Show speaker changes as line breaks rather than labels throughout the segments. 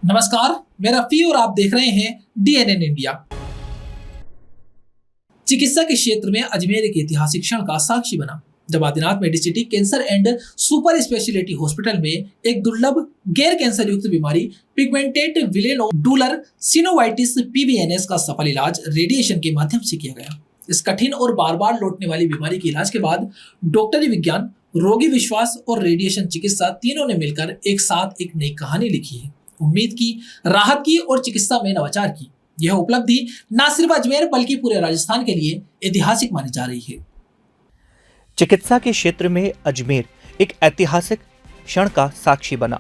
नमस्कार, मैं रफी और आप देख रहे हैं DNN इंडिया। चिकित्सा के क्षेत्र में अजमेर एक ऐतिहासिक क्षण का साक्षी बना जब Adinath Medicity cancer and super speciality hospital में एक दुर्लभ गैर कैंसर युक्त बीमारी पिगमेंटेड विलेनोडुलर सिनोवाइटिस PVNS का सफल इलाज रेडिएशन के माध्यम से किया गया। इस कठिन और बार बार लौटने वाली बीमारी के इलाज के बाद डॉक्टरी विज्ञान, रोगी विश्वास और रेडिएशन चिकित्सा तीनों ने मिलकर एक साथ एक नई कहानी लिखी है। उम्मीद की, राहत की और चिकित्सा में नवाचार की। यह उपलब्धि न सिर्फ अजमेर बल्कि पूरे राजस्थान के लिए ऐतिहासिक मानी जा रही है।
चिकित्सा के क्षेत्र में अजमेर एक ऐतिहासिक क्षण का साक्षी बना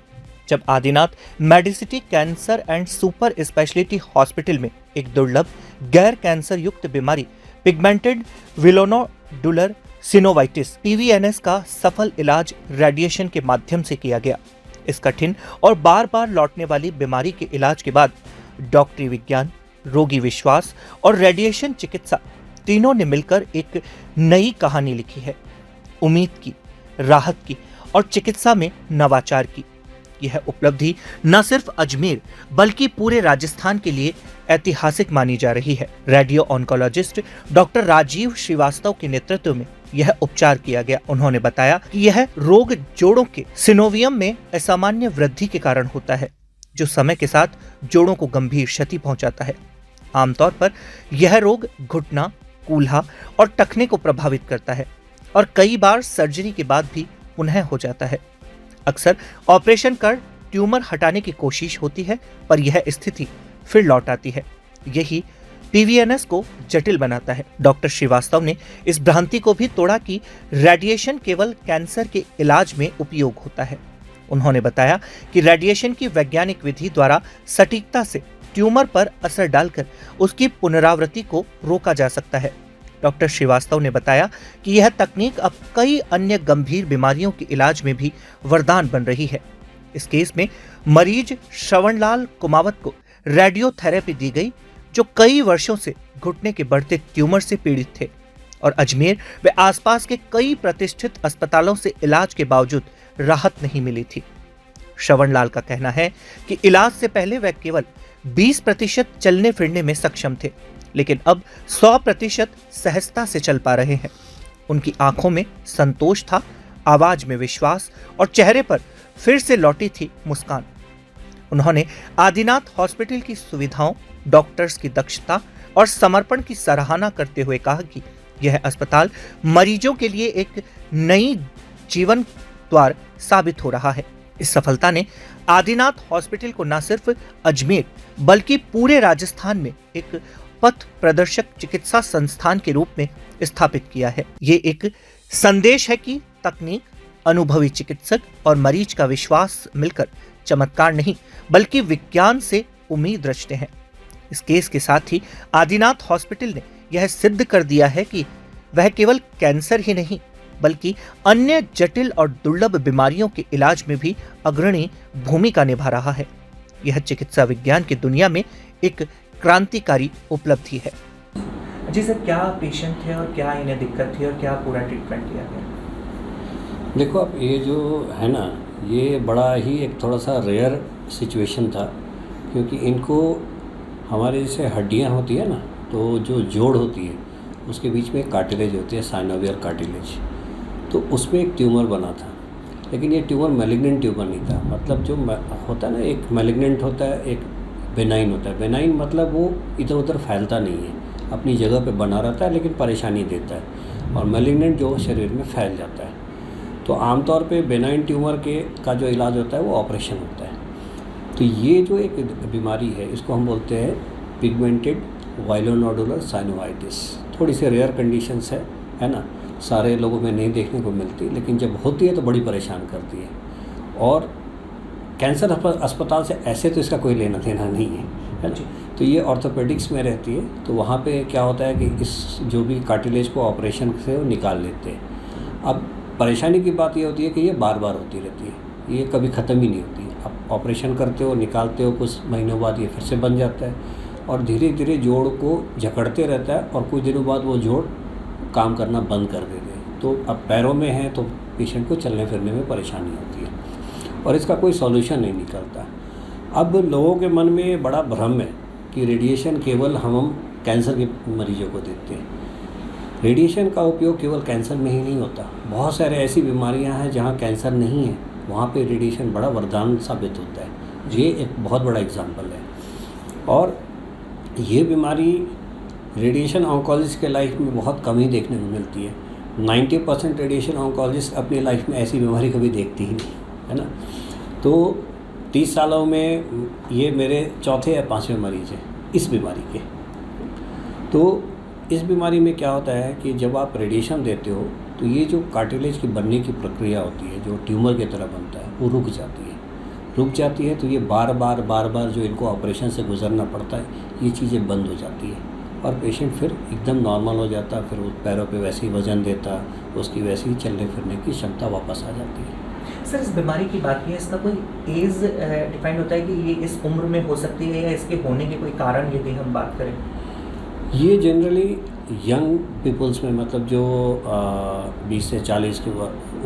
जब Adinath Medicity cancer and super speciality hospital में एक दुर्लभ गैर कैंसर युक्त बीमारी पिगमेंटेड विलेनोडुलर सिनोवाइटिस PVNS का सफल इलाज रेडिएशन के माध्यम से किया गया। इस कठिन और बार बार लौटने वाली बीमारी के इलाज के बाद डॉक्टरी विज्ञान, रोगी विश्वास और रेडिएशन चिकित्सा तीनों ने मिलकर एक नई कहानी लिखी है। उम्मीद की, राहत की और चिकित्सा में नवाचार की। यह उपलब्धि न सिर्फ अजमेर बल्कि पूरे राजस्थान के लिए ऐतिहासिक मानी जा रही है। Radio oncologist doctor Rajeev Srivastava के नेतृत्व में यह उपचार किया गया। उन्होंने बताया कि यह रोग जोड़ों के सिनोवियम में असामान्य वृद्धि के कारण होता है, जो समय के साथ जोड़ों को गंभीर क्षति पहुंचाता है। आमतौर पर यह रोग घुटना, कूल्हा और टखने को प्रभावित करता है और कई बार सर्जरी के बाद भी पुनः हो जाता है। अक्सर ऑपरेशन कर ट्यूमर हटाने की कोशिश होती है, पर यह स्थिति फिर लौट आती है। यही PVNS को जटिल बनाता है। डॉक्टर श्रीवास्तव ने इस भ्रांति को भी तोड़ा कि रेडिएशन केवल कैंसर के इलाज में उपयोग होता है। उन्होंने बताया कि रेडिएशन की वैज्ञानिक विधि द्वारा सटीकता से ट्यूमर पर असर डालकर उसकी पुनरावृत्ति को रोका जा सकता है। डॉक्टर श्रीवास्तव ने बताया कि यह तकनीक अब कई अन्य गंभीर बीमारियों के इलाज में भी वरदान बन रही है। इस केस में मरीज श्रवणलाल कुमावत को रेडियोथेरेपी दी गई, जो कई वर्षों से घुटने के बढ़ते ट्यूमर से पीड़ित थे और अजमेर व आसपास के कई प्रतिष्ठित अस्पतालों से इलाज के बावजूद राहत नहीं मिली थी। श्रवणलाल का कहना है कि इलाज से पहले वह केवल 20% चलने फिरने में सक्षम थे, लेकिन अब 100% सहजता से चल पा रहे हैं। उनकी आंखों में संतोष था, आवाज में विश्वास और चेहरे पर फिर से लौटी थी मुस्कान। उन्होंने आदिनाथ हॉस्पिटल की सुविधाओं, डॉक्टर्स की दक्षता और समर्पण की सराहना करते हुए कहा कि यह अस्पताल मरीजों के लिए एक नई जीवन द्वार साबित हो रहा है। इस सफलता ने आदिनाथ हॉस्पिटल को न सिर्फ अजमेर बल्कि पूरे राजस्थान में एक पथ प्रदर्शक चिकित्सा संस्थान के रूप में स्थापित किया है। ये एक संदेश है कि तकनीक, अनुभवी चिकित्सक और मरीज का विश्वास मिलकर चमत्कार नहीं बल्कि विज्ञान से उम्मीद रचते हैं। इस केस के साथ ही आदिनाथ हॉस्पिटल ने यह सिद्ध कर दिया है कि वह केवल कैंसर ही नहीं बल्कि अन्य जटिल और दुर्लभ बीमारियों के इलाज में भी अग्रणी भूमिका निभा रहा है। यह चिकित्सा विज्ञान की दुनिया में एक क्रांतिकारी उपलब्धि है। जी सर, क्या पेशेंट थे और क्या इन्हें दिक्कत थी और क्या पूरा ट्रीटमेंट किया गया?
देखो, अब ये जो है ना, ये बड़ा ही एक थोड़ा सा रेयर सिचुएशन था, क्योंकि इनको हमारे जैसे हड्डियां होती है ना, तो जो जोड़ होती है उसके बीच में एक कार्टिलेज होती है, साइनोवियर कार्टिलेज, तो उसमें एक ट्यूमर बना था। लेकिन ये ट्यूमर मैलिग्नेंट ट्यूमर नहीं था। मतलब जो होता है ना, एक मैलिग्नेंट होता है, एक बेनाइन होता है। बेनाइन मतलब वो इधर उधर फैलता नहीं है, अपनी जगह पे बना रहता है लेकिन परेशानी देता है। और मैलिग्नेंट जो शरीर में फैल जाता है। तो आमतौर पे बेनाइन ट्यूमर का जो इलाज होता है वो ऑपरेशन होता है। तो ये जो एक बीमारी है इसको हम बोलते हैं पिगमेंटेड विलेनोडुलर सिनोवाइटिस। थोड़ी सी रेयर कंडीशंस है ना, सारे लोगों में नहीं देखने को मिलती, लेकिन जब होती है तो बड़ी परेशान करती है। और कैंसर अस्पताल से ऐसे तो इसका कोई लेना देना नहीं है ना। तो ये ऑर्थोपेडिक्स में रहती है, तो वहाँ पे क्या होता है कि इस जो भी कार्टिलेज को ऑपरेशन से वो निकाल लेते हैं। अब परेशानी की बात ये होती है कि ये बार बार होती रहती है, ये कभी ख़त्म ही नहीं होती। अब ऑपरेशन करते हो, निकालते हो, कुछ महीनों बाद ये फिर से बन जाता है और धीरे धीरे जोड़ को जकड़ते रहता है और कुछ दिनों बाद वो जोड़ काम करना बंद कर देते हैं। तो अब पैरों में है तो पेशेंट को चलने फिरने में परेशानी होती है और इसका कोई सॉल्यूशन नहीं निकलता। अब लोगों के मन में बड़ा भ्रम है कि रेडिएशन केवल हम कैंसर के मरीजों को देते हैं। रेडिएशन का उपयोग केवल कैंसर में ही नहीं होता, बहुत सारे ऐसी बीमारियां हैं जहां कैंसर नहीं है, वहां पे रेडिएशन बड़ा वरदान साबित होता है। ये एक बहुत बड़ा एग्जाम्पल है। और ये बीमारी रेडिएशन ऑन्कोलॉजिस्ट के लाइफ में बहुत कम ही देखने को मिलती है। 90% रेडिएशन ऑन्कोलॉजिस्ट अपनी लाइफ में ऐसी बीमारी कभी देखती ही नहीं, है ना। तो 30 सालों में ये मेरे चौथे या पाँचवें मरीज हैं इस बीमारी के। तो इस बीमारी में क्या होता है कि जब आप रेडिएशन देते हो तो ये जो कार्टिलेज की बनने की प्रक्रिया होती है, जो ट्यूमर की तरह बनता है, वो रुक जाती है। तो ये बार बार जो इनको ऑपरेशन से गुजरना पड़ता है, ये चीज़ें बंद हो जाती है और पेशेंट फिर एकदम नॉर्मल हो जाता है। फिर वो पैरों पे वैसे ही वजन देता, उसकी वैसे ही चलने फिरने की क्षमता वापस आ जाती है।
सर, इस बीमारी की बात की है, इसका कोई एज डिफाइंड होता है कि ये इस उम्र में हो सकती है या इसके होने के कोई कारण यदि हम बात करें?
ये जनरली यंग पीपल्स में, मतलब जो 20 से 40 की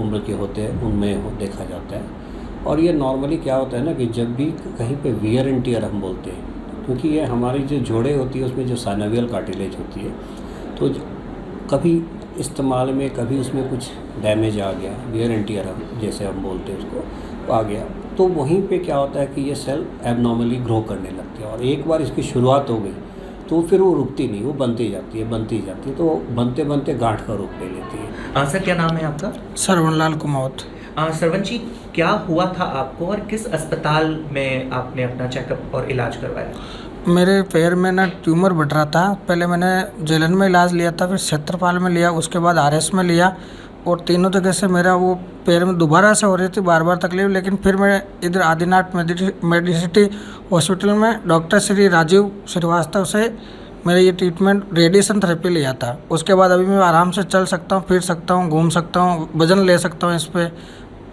उम्र के होते हैं उनमें देखा जाता है। और ये नॉर्मली क्या होता है ना कि जब भी कहीं पे वियर एंड टियर हम बोलते हैं, क्योंकि ये हमारी जो जोड़े होती है उसमें जो साइनोवियल कार्टिलेज होती है, तो कभी इस्तेमाल में कभी उसमें कुछ डैमेज आ गया, वियर एंड टियर जैसे हम बोलते हैं उसको, आ गया, तो वहीं पे क्या होता है कि ये सेल एबनॉर्मली ग्रो करने लगती है। और एक बार इसकी शुरुआत हो गई तो फिर वो रुकती नहीं, वो बनती जाती है, तो बनते बनते गांठ का रूप ले लेती है।
सर, क्या नाम है आपका?
सरवनलाल कुमावत।
सरवन जी, क्या हुआ था आपको और किस अस्पताल में आपने अपना चेकअप और इलाज करवाया?
मेरे पैर में ना ट्यूमर बढ़ रहा था। पहले मैंने जेलन में इलाज लिया था, फिर क्षेत्रपाल में लिया, उसके बाद आरएस में लिया, और तीनों जगह से मेरा वो पैर में दोबारा से हो रही थी बार बार तकलीफ। लेकिन फिर मैं इधर आदिनाथ मेडिसिटी हॉस्पिटल में डॉक्टर श्री राजीव श्रीवास्तव से मेरा ये ट्रीटमेंट रेडिएशन थेरेपी लिया था। उसके बाद अभी मैं आराम से चल सकता हूँ, फिर सकता हूँ, घूम सकता हूँ, वजन ले सकता हूँ। इस पर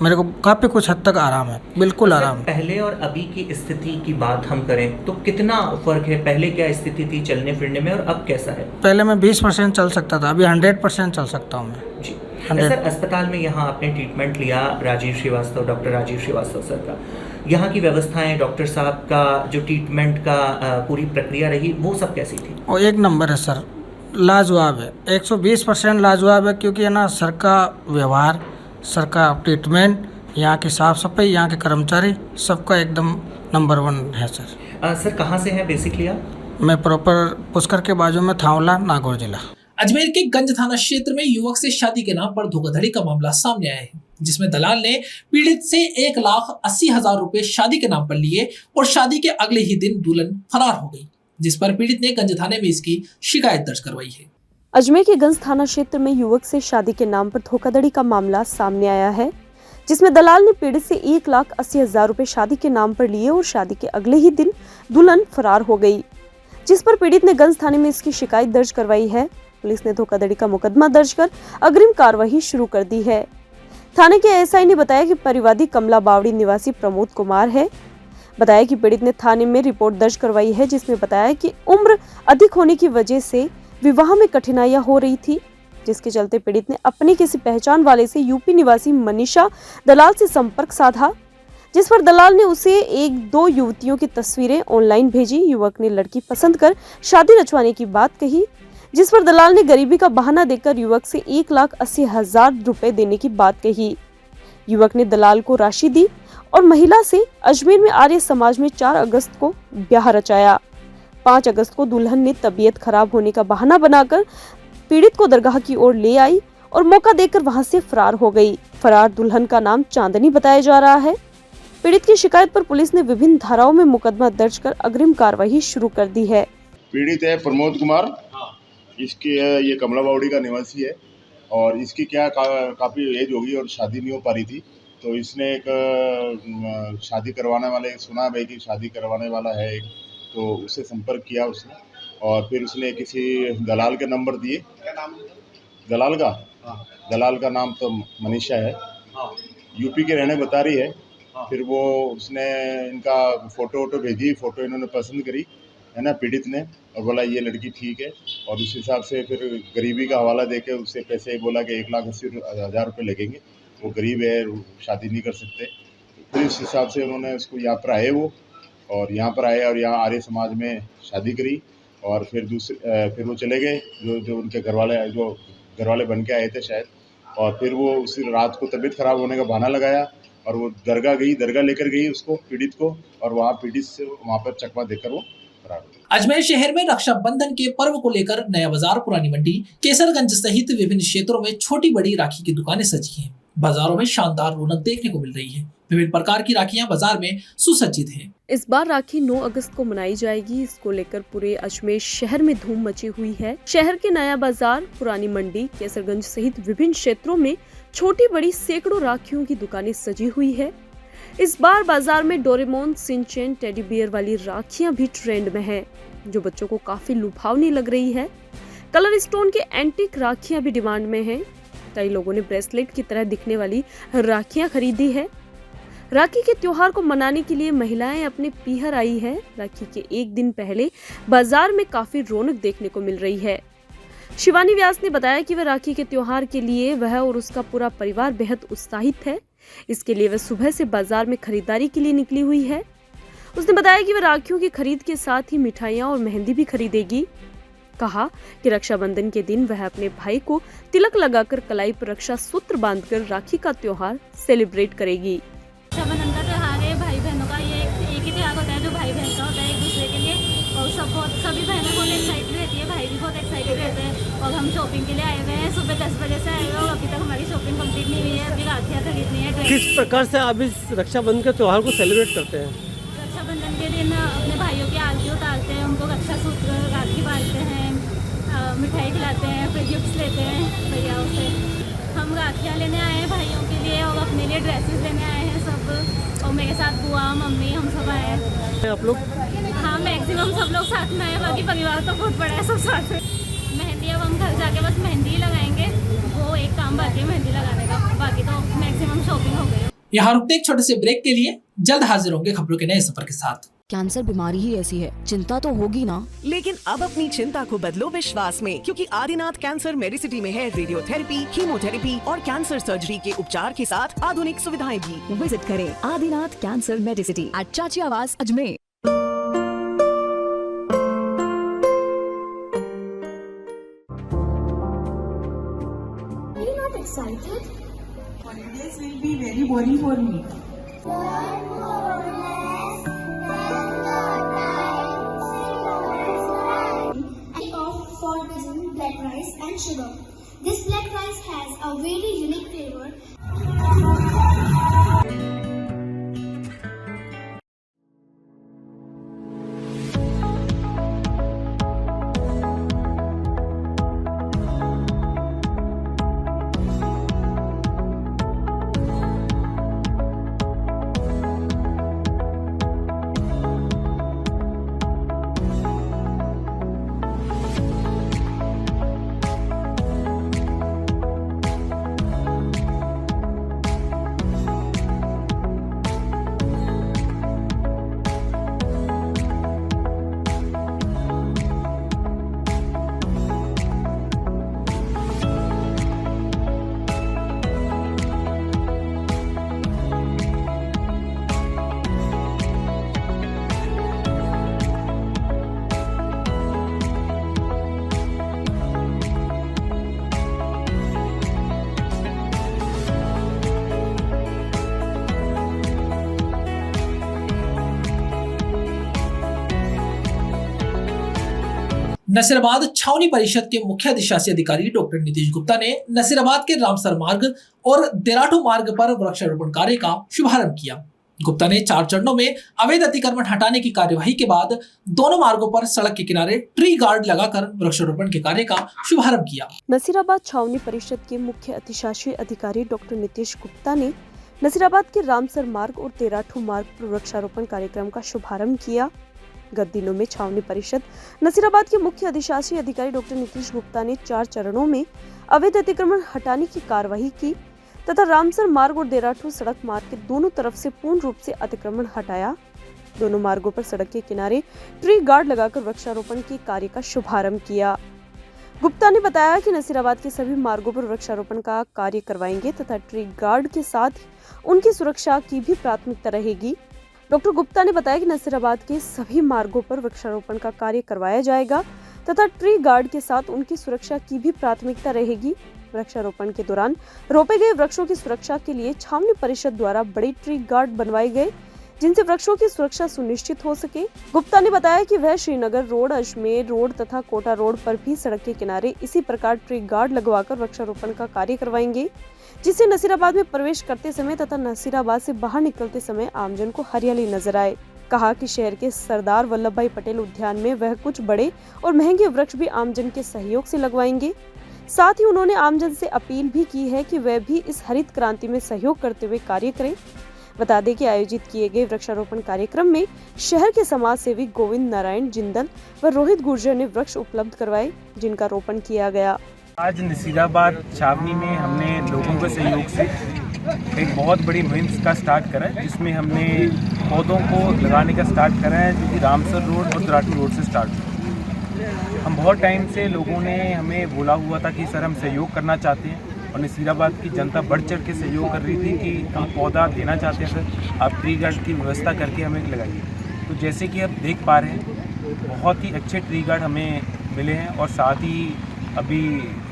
मेरे को काफ़ी कुछ हद तक आराम है, बिल्कुल आराम।
पहले और अभी की स्थिति की बात हम करें तो कितना फर्क है? पहले क्या स्थिति थी चलने फिरने में और अब कैसा है?
पहले मैं 20% चल सकता था, अभी 100% चल सकता हूँ मैं
जी।
100।
सर, अस्पताल में यहाँ आपने ट्रीटमेंट लिया डॉक्टर राजीव श्रीवास्तव सर का, यहाँ की व्यवस्थाएं, डॉक्टर साहब का जो ट्रीटमेंट का पूरी प्रक्रिया रही, वो सब कैसी थी?
और एक नंबर है सर, लाजवाब है, 120% लाजवाब है। क्योंकि है ना, सर का व्यवहार, सर का ट्रीटमेंट, यहाँ की साफ़ सफाई, यहाँ के कर्मचारी, सबका एकदम नंबर 1 है सर।
सर, कहाँ से हैं बेसिकली आप?
मैं प्रॉपर पुष्कर के बाजू में थावला, नागौर जिला।
अजमेर के गंज थाना क्षेत्र में युवक से शादी के नाम पर धोखाधड़ी का मामला सामने आया है, जिसमें दलाल ने पीड़ित से 1,80,000 रुपए शादी के नाम पर लिए और शादी के अगले ही दिन दुल्हन फरार हो गई, जिस पर पीड़ित ने गंज थाने में इसकी शिकायत दर्ज करवाई है।
अजमेर के गंज थाना क्षेत्र में युवक से शादी के नाम पर धोखाधड़ी का मामला सामने आया है, जिसमें दलाल ने पीड़ित से 1,80,000 रुपए शादी के नाम पर लिए और शादी के अगले ही दिन दुल्हन फरार हो गई, जिस पर पीड़ित ने गंज थाने में इसकी शिकायत दर्ज करवाई है। पुलिस ने धोखाधड़ी का मुकदमा दर्ज कर अग्रिम कार्रवाई शुरू कर दी है। थाने के एएसआई ने बताया कि परिवादी कमला बावड़ी निवासी प्रमोद कुमार है। बताया कि पीड़ित ने थाने में रिपोर्ट दर्ज करवाई है, जिसमें बताया कि उम्र अधिक होने की वजह से विवाह में कठिनाइयां हो रही थी, जिसके चलते पीड़ित ने अपने किसी पहचान वाले से यूपी निवासी मनीषा दलाल से संपर्क साधा, जिस पर दलाल ने उसे 1-2 युवतियों की तस्वीरें ऑनलाइन भेजी। युवक ने लड़की पसंद कर शादी रचवाने की बात कही, जिस पर दलाल ने गरीबी का बहाना देकर युवक से 1,80,000 रुपए देने की बात कही। युवक ने दलाल को राशि दी और महिला से अजमेर में आर्य समाज में 4 अगस्त को ब्याह रचाया। 5 अगस्त को दुल्हन ने तबीयत खराब होने का बहाना बनाकर पीड़ित को दरगाह की ओर ले आई और मौका देकर वहां से फरार हो गई। फरार दुल्हन का नाम चांदनी बताया जा रहा है। पीड़ित की शिकायत पर पुलिस ने विभिन्न धाराओं में मुकदमा दर्ज कर अग्रिम कार्रवाई शुरू कर दी है।
पीड़ित है प्रमोद कुमार, इसकी ये कमला बावड़ी का निवासी है और इसकी काफ़ी एज होगी और शादी नहीं हो पा रही थी। तो इसने एक शादी करवाने वाले सुना भाई कि शादी करवाने वाला है एक, तो उससे संपर्क किया उसने और फिर उसने किसी दलाल के नंबर दिए। दलाल का नाम तो मनीषा है, यूपी के रहने बता रही है। फिर वो उसने इनका फ़ोटो भेजी, फ़ोटो इन्होंने पसंद करी है ना पीड़ित ने, और बोला ये लड़की ठीक है, और उस हिसाब से फिर गरीबी का हवाला देके उससे पैसे बोला कि 1,80,000 रुपये लगेंगे, वो गरीब है, शादी नहीं कर सकते। फिर इस हिसाब से उन्होंने उसको यहाँ पर आए वो, और यहाँ पर आए और यहाँ आर्य समाज में शादी करी और फिर फिर वो चले गए जो उनके घर वाले बन के आए थे शायद। और फिर वो उसी रात को तबीयत खराब होने का बहाना लगाया और वो दरगाह लेकर गई उसको, पीड़ित को, और वहाँ पीड़ित से वहाँ पर चकमा देकर वो फरार हो गई।
अजमेर शहर में रक्षाबंधन के पर्व को लेकर नया बाजार, पुरानी मंडी, केसरगंज सहित विभिन्न क्षेत्रों में छोटी बड़ी राखी की दुकानें सजी हैं। बाजारों में शानदार रौनक देखने को मिल रही है। विभिन्न प्रकार की राखियां बाजार में सुसज्जित हैं।
इस बार राखी 9 अगस्त को मनाई जाएगी। इसको लेकर पूरे अजमेर शहर में धूम मची हुई है। शहर के नया बाजार, पुरानी मंडी, केसरगंज सहित विभिन्न क्षेत्रों में छोटी बड़ी सैकड़ों राखियों की दुकानें सजी हुई है। इस बार बाजार में डोरेमोन, शिनचैन, टेडी बियर वाली राखियां भी ट्रेंड में हैं, जो बच्चों को काफी लुभावनी लग रही है। कलर स्टोन के एंटीक राखियां भी डिमांड में हैं। कई लोगों ने ब्रेसलेट की तरह दिखने वाली राखियां खरीदी है। राखी के त्योहार को मनाने के लिए महिलाएं अपने पीहर आई है। राखी के एक दिन पहले बाजार में काफी रौनक देखने को मिल रही है। शिवानी व्यास ने बताया कि वह राखी के त्योहार के लिए वह और उसका पूरा परिवार बेहद उत्साहित है। इसके लिए वह सुबह से बाजार में खरीदारी के लिए निकली हुई है। उसने बताया कि वह राखियों की खरीद के साथ ही मिठाइयां और मेहंदी भी खरीदेगी। कहा कि रक्षाबंधन के दिन वह अपने भाई को तिलक लगाकर कलाई पर रक्षा सूत्र बांधकर राखी का त्योहार सेलिब्रेट करेगी।
रक्षाबंधन का त्योहार है भाई बहनों का। ये एक ही त्योहार होता है जो भाई बहन का होता है एक दूसरे के लिए, और सभी बहनें बहुत एक्साइटेड रहती है, भाई भी बहुत एक्साइटेड रहते हैं। और हम शॉपिंग के लिए आए हुए हैं, सुबह 10 बजे से आए हुए हैं और अभी तक हमारी शॉपिंग कंप्लीट नहीं हुई है। अभी राखियाँ खरीदनी है।
किस प्रकार से आप इस रक्षाबंधन के त्यौहार को सेलिब्रेट करते हैं?
रक्षाबंधन के दिन अपने भाइयों की आरती उतारते हैं, उनको रक्षा सूत्र राखी बांधते हैं, मिठाई खिलाते हैं, फिर गिफ्ट्स लेते हैं भैयाओं से। हम राखियाँ लेने आए हैं भाइयों के लिए और अपने लिए ड्रेसेस लेने आए हैं सब, और मेरे साथ बुआ, मम्मी, हम सब आए हैं।
आप लोग?
हाँ, मैक्सिमम सब लोग साथ में आए, बाकी परिवार तो बहुत बड़ा है, सब साथ में। मेहंदी अब हम घर जाके बस मेहंदी ही लगाएंगे, वो एक काम बाकी है मेहंदी लगाने का, बाकी तो मैक्सिमम शॉपिंग हो गई।
यहाँ रुकते एक छोटे से ब्रेक के लिए, जल्द हाजिर होंगे खबरों के नए सफर के साथ।
कैंसर बीमारी ही ऐसी है, चिंता तो होगी ना।
लेकिन अब अपनी चिंता को बदलो विश्वास में, क्योंकि आदिनाथ कैंसर मेडिसिटी में है रेडियोथेरेपी, कीमोथेरेपी और कैंसर सर्जरी के उपचार के साथ आधुनिक सुविधाएं भी।
विजिट करें आदिनाथ कैंसर मेडिसिटी एट चाची आवास, Ajmer.
Excited? Holidays will be very boring for me.
And opt for using black rice and sugar. This black rice has a very unique flavor.
Nasirabad छावनी परिषद के मुख्य अधिशासी अधिकारी डॉक्टर नीतीश गुप्ता ने नसीराबाद के रामसर मार्ग और देराटू मार्ग पर वृक्षारोपण कार्य का शुभारंभ किया। गुप्ता ने 4 चरणों में अवैध अतिक्रमण हटाने की कार्यवाही के बाद दोनों मार्गों पर सड़क के किनारे ट्री गार्ड लगाकर वृक्षारोपण के कार्य का शुभारंभ किया।
नसीराबाद छावनी परिषद के मुख्य अधिशासी अधिकारी डॉक्टर नीतीश गुप्ता ने नसीराबाद के रामसर मार्ग और देराटू मार्ग पर वृक्षारोपण कार्यक्रम का शुभारंभ किया। गत दिनों में छावनी परिषद नसीराबाद के मुख्य अधिशासी अधिकारी डॉक्टर नीतीश गुप्ता ने 4 चरणों में अवैध अतिक्रमण हटाने की कार्यवाही की तथा रामसर मार्ग और देराटू सड़क मार्ग के दोनों तरफ से पूर्ण रूप से अतिक्रमण हटाया। दोनों मार्गों पर सड़क के किनारे ट्री गार्ड लगाकर वृक्षारोपण के कार्य का शुभारंभ किया। गुप्ता ने बताया कि नसीराबाद के सभी मार्गों पर वृक्षारोपण का कार्य करवाएंगे तथा ट्री गार्ड के साथ उनकी सुरक्षा की भी प्राथमिकता रहेगी। डॉक्टर गुप्ता ने बताया कि नसीराबाद के सभी मार्गों पर वृक्षारोपण का कार्य करवाया जाएगा तथा ट्री गार्ड के साथ उनकी सुरक्षा की भी प्राथमिकता रहेगी। वृक्षारोपण के दौरान रोपे गए वृक्षों की सुरक्षा के लिए छावनी परिषद द्वारा बड़े ट्री गार्ड बनवाए गए, जिनसे वृक्षों की सुरक्षा सुनिश्चित हो सके। गुप्ता ने बताया कि वह श्रीनगर रोड, अजमेर रोड तथा कोटा रोड पर भी सड़क के किनारे इसी प्रकार ट्री गार्ड लगवाकर वृक्षारोपण का कार्य करवाएंगे, जिससे नसीराबाद में प्रवेश करते समय तथा नसीराबाद से बाहर निकलते समय आमजन को हरियाली नजर आए। कहा कि शहर के सरदार वल्लभ भाई पटेल उद्यान में वह कुछ बड़े और महंगे वृक्ष भी आमजन के सहयोग से लगवाएंगे। साथ ही उन्होंने आमजन से अपील भी की है कि वह भी इस हरित क्रांति में सहयोग करते हुए कार्य करें। बता दें कि आयोजित किए गए वृक्षारोपण कार्यक्रम में शहर के समाज सेवी गोविंद नारायण जिंदल व रोहित गुर्जर ने वृक्ष उपलब्ध करवाए, जिनका रोपण किया गया।
आज नसीराबाद छावनी में हमने लोगों के सहयोग से एक बहुत बड़ी मुहिम का स्टार्ट करा है, जिसमें हमने पौधों को लगाने का स्टार्ट करा है, जो कि रामसर रोड और दराटू रोड से स्टार्ट हुआ। हम बहुत टाइम से लोगों ने हमें बोला हुआ था कि सर हम सहयोग करना चाहते हैं, और नसीराबाद की जनता बढ़ चढ़ के सहयोग कर रही थी कि हम पौधा देना चाहते हैं सर, आप ट्री गार्ड की व्यवस्था करके हमें लगाइए। तो जैसे कि आप देख पा रहे हैं बहुत ही अच्छे ट्री गार्ड हमें मिले हैं, और साथ ही अभी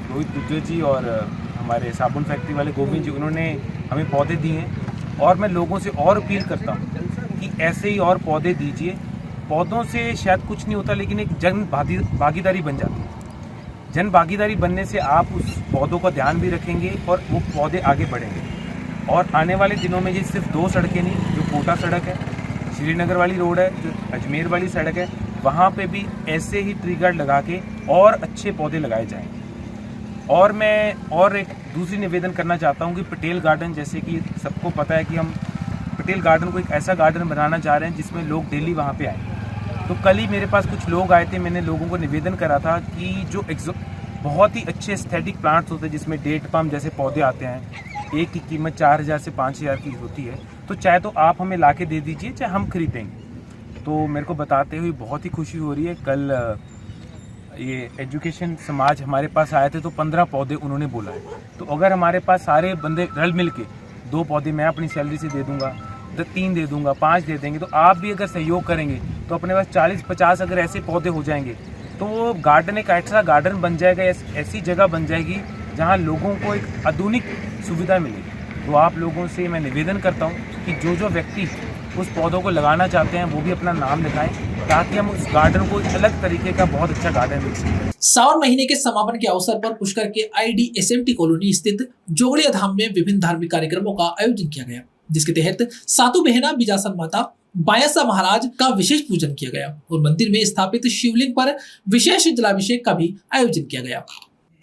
रोहित गुर्जर जी और हमारे साबुन फैक्ट्री वाले गोविंद जी, उन्होंने हमें पौधे दिए हैं। और मैं लोगों से और अपील करता हूँ कि ऐसे ही और पौधे दीजिए। पौधों से शायद कुछ नहीं होता, लेकिन एक जन भागीदारी बन जाती है। जन भागीदारी बनने से आप उस पौधों का ध्यान भी रखेंगे और वो पौधे आगे बढ़ेंगे। और आने वाले दिनों में ये सिर्फ 2 सड़कें नहीं, जो कोटा सड़क है, श्रीनगर वाली रोड है, जो अजमेर वाली सड़क है, वहाँ पे भी ऐसे ही ट्री गार्ड लगा के और अच्छे पौधे लगाए जाएंगे। और मैं और एक दूसरी निवेदन करना चाहता हूँ कि पटेल गार्डन, जैसे कि सबको पता है कि हम पटेल गार्डन को एक ऐसा गार्डन बनाना चाह रहे हैं जिसमें लोग डेली वहाँ पे आएँ। तो कल ही मेरे पास कुछ लोग आए थे, मैंने लोगों को निवेदन करा था कि जो बहुत ही अच्छे एस्थेटिक प्लांट्स होते हैं, जिसमें डेट पाम जैसे पौधे आते हैं, एक की कीमत 4000 से 5000 की होती है, तो चाहे तो आप हमें ला के दे दीजिए, चाहे हम खरीदेंगे। तो मेरे को बताते हुए बहुत ही खुशी हो रही है। कल ये एजुकेशन समाज हमारे पास आए थे, तो 15 पौधे उन्होंने बोला है। तो अगर हमारे पास सारे बंदे रल मिल के 2 पौधे मैं अपनी सैलरी से दे दूंगा, 3 दे दूंगा, 5 दे देंगे, तो आप भी अगर सहयोग करेंगे तो अपने पास 40-50 अगर ऐसे पौधे हो जाएंगे, तो वो गार्डन एक ऐसा गार्डन बन जाएगा, ऐसी जगह बन जाएगी जहाँ लोगों को एक आधुनिक सुविधा मिलेगी। तो आप लोगों से मैं निवेदन करता हूँ कि जो व्यक्ति उस पौधों को लगाना चाहते हैं वो भी अपना नाम लिखाएं, ताकि हम उस गार्डन को एक अलग तरीके का बहुत अच्छा गार्डन मिल सके।
सावन महीने के समापन के अवसर पर पुष्कर के IDSMT कॉलोनी स्थित जोगड़िया धाम में विभिन्न धार्मिक कार्यक्रमों का आयोजन किया गया, जिसके तहत सातु बहना बिजासन माता बायासा महाराज का विशेष पूजन किया गया और मंदिर में स्थापित शिवलिंग पर विशेष जलाभिषेक का भी आयोजन किया गया।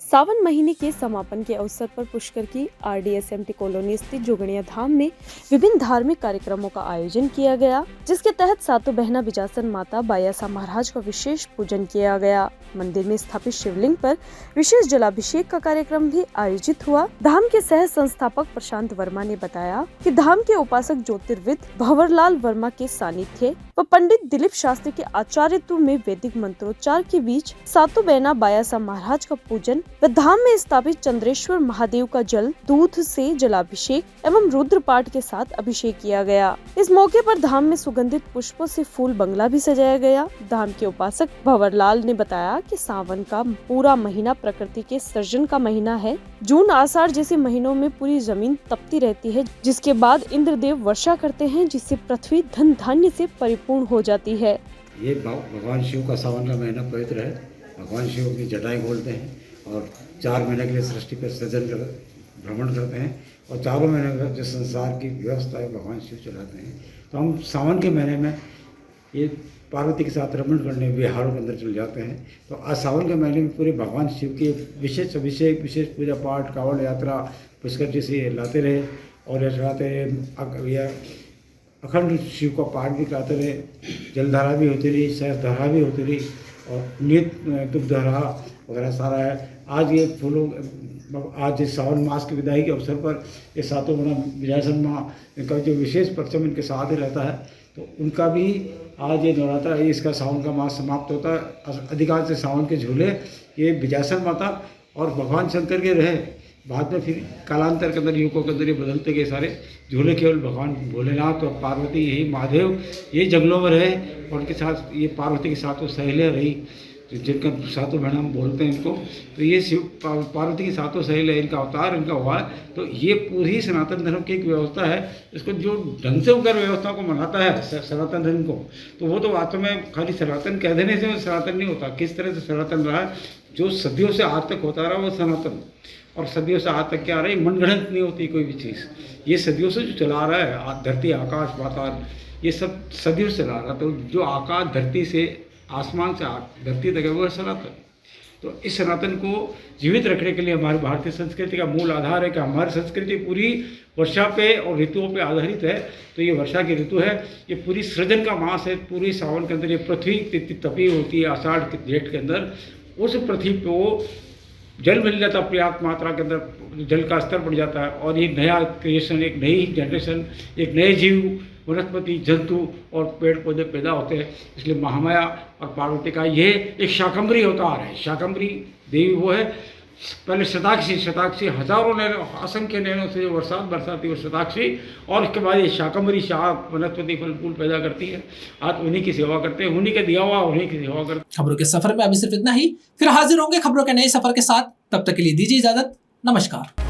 सावन महीने के समापन के अवसर पर पुष्कर की RDSMT कॉलोनी स्थित जोगड़िया धाम में विभिन्न धार्मिक कार्यक्रमों का आयोजन किया गया, जिसके तहत सातु बहना बिजासन माता बायासा महाराज का विशेष पूजन किया गया। मंदिर में स्थापित शिवलिंग पर विशेष जलाभिषेक का कार्यक्रम भी आयोजित हुआ। धाम के सह संस्थापक प्रशांत वर्मा ने बताया कि धाम के उपासक ज्योतिर्विद भंवरलाल वर्मा के सानिध्य व पंडित दिलीप शास्त्री के आचार्यत्व में वैदिक मंत्रोच्चार के बीच सातु बहना बायासा महाराज का पूजन व धाम में स्थापित चंद्रेश्वर महादेव का जल दूध से जलाभिषेक एवं रुद्र पाठ के साथ अभिषेक किया गया। इस मौके पर धाम में सुगंधित पुष्पों से फूल बंगला भी सजाया गया। धाम के उपासक भंवरलाल ने बताया कि सावन का पूरा महीना प्रकृति के सृजन का महीना है। जून आषाढ़ जैसे महीनों में पूरी जमीन तपती रहती है, जिसके बाद इंद्रदेव वर्षा करते हैं, जिससे पृथ्वी धन धान्य से परिपूर्ण हो जाती है।
ये भगवान शिव का सावन का महीना पवित्र है। भगवान शिव की जटाएं खोलते हैं और 4 महीने के लिए सृष्टि पर सृजन कर भ्रमण करते हैं, और 4 महीने का जो संसार की व्यवस्था है भगवान शिव चलाते हैं। तो हम सावन के महीने में ये पार्वती के साथ रमण करने बिहारों के अंदर चले जाते हैं। तो आज सावन के महीने में पूरे भगवान शिव के विशेष अभिषेक, विशेष पूजा पाठ, कांवड़ यात्रा पुष्कर जी से लाते रहे और चलाते रहे। अखंड शिव का पाठ भी कराते रहे, जलधारा भी होती रही, सहस धारा भी होती रही, और नित्य दुग्ध धारा वगैरह सारा है। आज ये फूलों आज इस सावन मास की विदाई के अवसर पर ये सातों बहना बिजासन माँ इनका जो विशेष परिचम इनके साथ ही रहता है, तो उनका भी आज ये नवरात्रा इसका सावन का मास समाप्त होता है। अधिकांश सावन के झूले ये बिजासन माता और भगवान शंकर के रहे, बाद में फिर कालांतर के अंदर युगों के अंदर ये बदलते गए सारे झूले। केवल भगवान भोलेनाथ और पार्वती, यही महादेव ये जंगलों में रहे और उनके साथ ये पार्वती के साथ वो सहेलियाँ रही, जिनका सातों बहन हम बोलते हैं इनको। तो ये शिव पार्वती की सातों सहेलियाँ, इनका अवतार इनका हुआ है। तो ये पूरी सनातन धर्म की एक व्यवस्था है। इसको जो ढंग से होकर व्यवस्था को मनाता है सनातन धर्म को, तो वो तो वास्तव में खाली सनातन कह देने से सनातन नहीं होता। किस तरह से सनातन रहा है, जो सदियों से आज तक होता रहा वो सनातन, और सदियों से आज तक क्या रही, मनगढ़ंत नहीं होती कोई भी चीज़। ये सदियों से जो चला रहा है, धरती आकाश पाताल ये सब सदियों से चला रहा। तो जो आकाश धरती से आसमान से धरती तक है वो है सनातन। तो इस सनातन को जीवित रखने के लिए हमारी भारतीय संस्कृति का मूल आधार है कि हमारी संस्कृति पूरी वर्षा पे और ऋतुओं पे आधारित है। तो ये वर्षा की ऋतु है, ये पूरी सृजन का मास है। पूरी सावन के अंदर ये पृथ्वी तपी होती है, आषाढ़ के जेठ के अंदर उस पृथ्वी पे वो जल मिल जाता है, पर्याप्त मात्रा के अंदर जल का स्तर बढ़ जाता है और ये नया क्रिएशन, एक नई जनरेशन, एक नए जीव, वनस्पति, जंतु और पेड़ पौधे पैदा होते हैं। इसलिए महामाया और पार्वती का ये एक शाकंभरी अवतार है। शाकंभरी देवी वो है, पहले शताक्षी हजारों नैनों, असंख्य नैनों से जो बरसाती वो शताक्षी, और उसके बाद ये शाकंभरी शाक वनस्पति फल फूल पैदा करती है। आज उन्हीं की सेवा करते हैं, उन्हीं के दिया हुआ उन्हीं की सेवा करते हैं।
खबरों के सफर में अभी सिर्फ इतना ही, फिर हाजिर होंगे खबरों के नए सफर के साथ। तब तक के लिए दीजिए इजाजत, नमस्कार।